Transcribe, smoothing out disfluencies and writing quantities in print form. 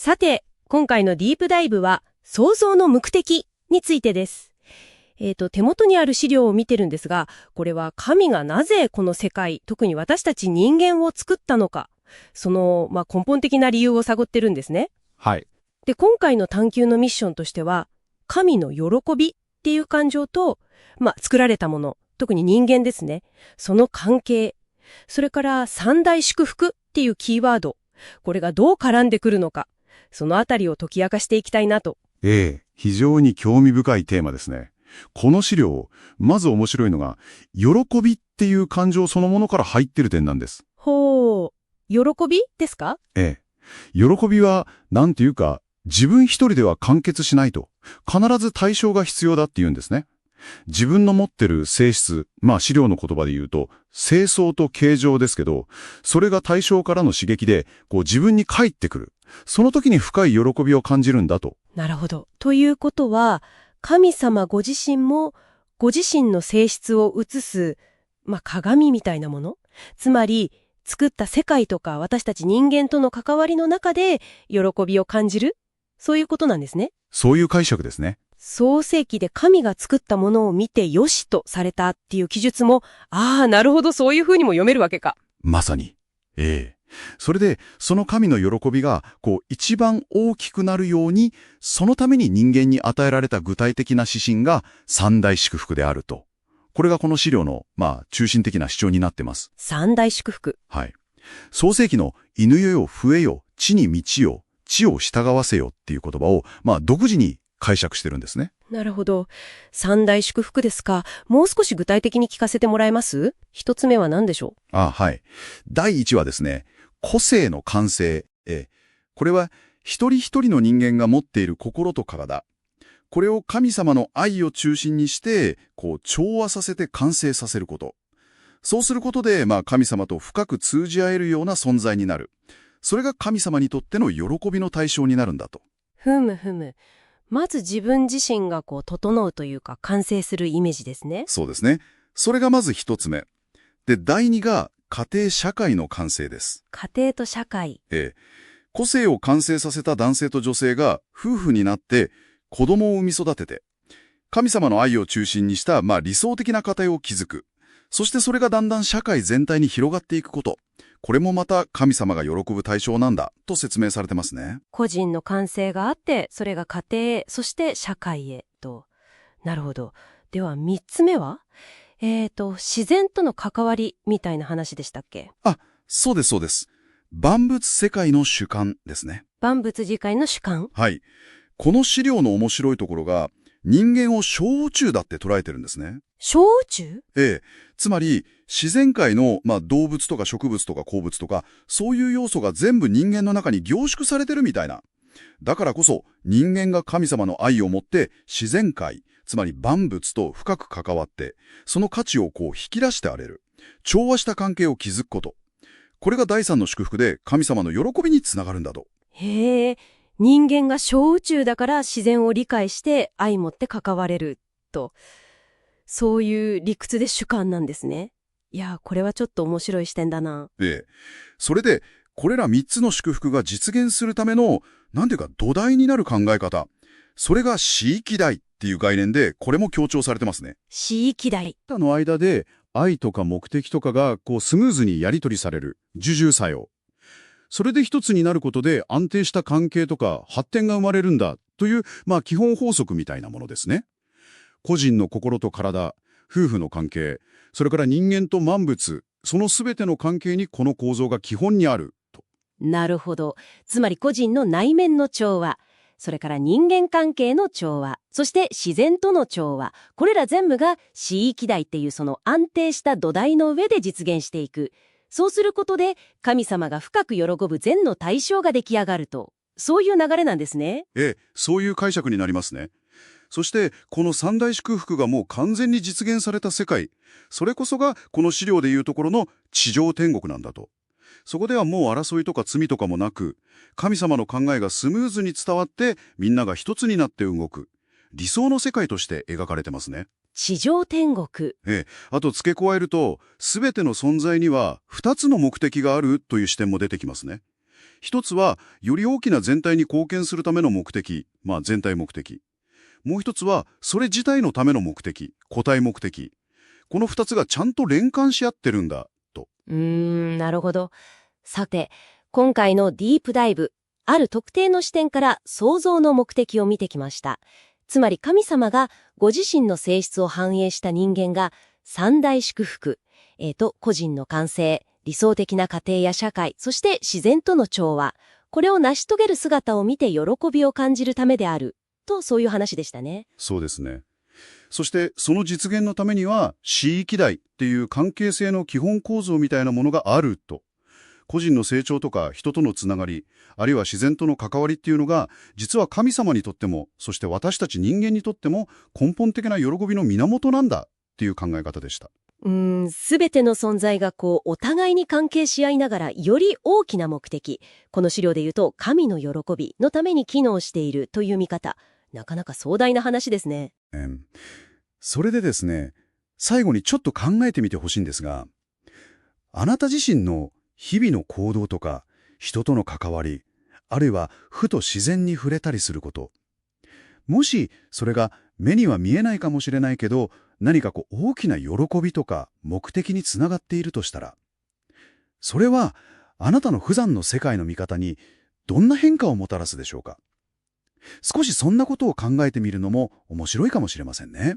さて、今回のディープダイブは、創造の目的についてです。手元にある資料を見てるんですが、これは神がなぜこの世界、特に私たち人間を作ったのか、その、根本的な理由を探ってるんですね。はい。で、今回の探求のミッションとしては、神の喜びっていう感情と、作られたもの、特に人間ですね。その関係、それから三大祝福っていうキーワード、これがどう絡んでくるのか、そのあたりを解き明かしていきたいなと。非常に興味深いテーマですね。この資料、まず面白いのが、喜びっていう感情そのものから入ってる点なんです。ほう、喜びですか？喜びは、なんていうか、自分一人では完結しないと。必ず対象が必要だって言うんですね。自分の持ってる性質、資料の言葉で言うと、性相と形状ですけど、それが対象からの刺激で、自分に返ってくる。その時に深い喜びを感じるんだと。なるほど。ということは、神様ご自身も、ご自身の性質を映す、鏡みたいなもの？つまり、作った世界とか私たち人間との関わりの中で、喜びを感じる？そういうことなんですね。そういう解釈ですね。創世記で神が作ったものを見てよしとされたっていう記述も、なるほど、そういう風にも読めるわけか。まさに。それで、その神の喜びが、一番大きくなるように、そのために人間に与えられた具体的な指針が三大祝福であると。これがこの資料の、中心的な主張になってます。三大祝福。はい。創世記の犬よよ、笛よ、地に満ちよ、地を従わせよっていう言葉を、独自に解釈してるんですね。なるほど。三大祝福ですか。もう少し具体的に聞かせてもらえます？一つ目は何でしょう？はい。第一はですね、個性の完成。これは一人一人の人間が持っている心と体。これを神様の愛を中心にして、調和させて完成させること。そうすることで、神様と深く通じ合えるような存在になる。それが神様にとっての喜びの対象になるんだと。ふむ。まず自分自身が整うというか完成するイメージですね。そうですね。それがまず一つ目。で、第二が家庭社会の完成です。家庭と社会。個性を完成させた男性と女性が夫婦になって子供を産み育てて、神様の愛を中心にした、理想的な家庭を築く。そしてそれがだんだん社会全体に広がっていくこと。これもまた神様が喜ぶ対象なんだと説明されてますね。個人の完成があって、それが家庭へ、そして社会へと。なるほど。では三つ目は？自然との関わりみたいな話でしたっけ？そうです。万物世界の主観ですね。万物自界の主観？はい。この資料の面白いところが、人間を小宇宙だって捉えてるんですね。小宇宙？つまり、自然界の、動物とか植物とか鉱物とか、そういう要素が全部人間の中に凝縮されてるみたいな。だからこそ、人間が神様の愛を持って自然界、つまり万物と深く関わって、その価値を引き出してあれる。調和した関係を築くこと。これが第三の祝福で神様の喜びにつながるんだと。へえ、人間が小宇宙だから自然を理解して愛持って関われると。そういう理屈で主観なんですね。いや、これはちょっと面白い視点だな。それで、これら3つの祝福が実現するための、土台になる考え方。それが死域大っていう概念で、これも強調されてますね。死域大。の間で、愛とか目的とかがスムーズにやり取りされる。受従作用。それで一つになることで安定した関係とか発展が生まれるんだという、基本法則みたいなものですね。個人の心と体、夫婦の関係、それから人間と万物、そのすべての関係にこの構造が基本にあると。なるほど。つまり個人の内面の調和、それから人間関係の調和、そして自然との調和、これら全部が死域大っていうその安定した土台の上で実現していく。そうすることで神様が深く喜ぶ善の対象が出来上がると。そういう流れなんですね。そういう解釈になりますね。そしてこの三大祝福がもう完全に実現された世界、それこそがこの資料でいうところの地上天国なんだと。そこではもう争いとか罪とかもなく、神様の考えがスムーズに伝わってみんなが一つになって動く理想の世界として描かれてますね。地上天国。あと付け加えると、すべての存在には2つの目的があるという視点も出てきますね。一つは、より大きな全体に貢献するための目的、全体目的。もう一つは、それ自体のための目的、個体目的。この二つがちゃんと連関し合ってるんだ、と。なるほど。さて、今回のディープダイブ、ある特定の視点から創造の目的を見てきました。つまり神様がご自身の性質を反映した人間が三大祝福、個人の完成、理想的な家庭や社会、そして自然との調和、これを成し遂げる姿を見て喜びを感じるためである、とそういう話でしたね。そうですね。そしてその実現のためには死域代っていう関係性の基本構造みたいなものがあると。個人の成長とか人とのつながり、あるいは自然との関わりっていうのが実は神様にとっても、そして私たち人間にとっても根本的な喜びの源なんだっていう考え方でした。すべての存在がお互いに関係し合いながらより大きな目的、この資料で言うと神の喜びのために機能しているという見方、なかなか壮大な話ですね。それでですね、最後にちょっと考えてみてほしいんですが、あなた自身の日々の行動とか人との関わり、あるいはふと自然に触れたりすること、もしそれが目には見えないかもしれないけど、何か大きな喜びとか目的につながっているとしたら、それはあなたの普段の世界の見方にどんな変化をもたらすでしょうか。少しそんなことを考えてみるのも面白いかもしれませんね。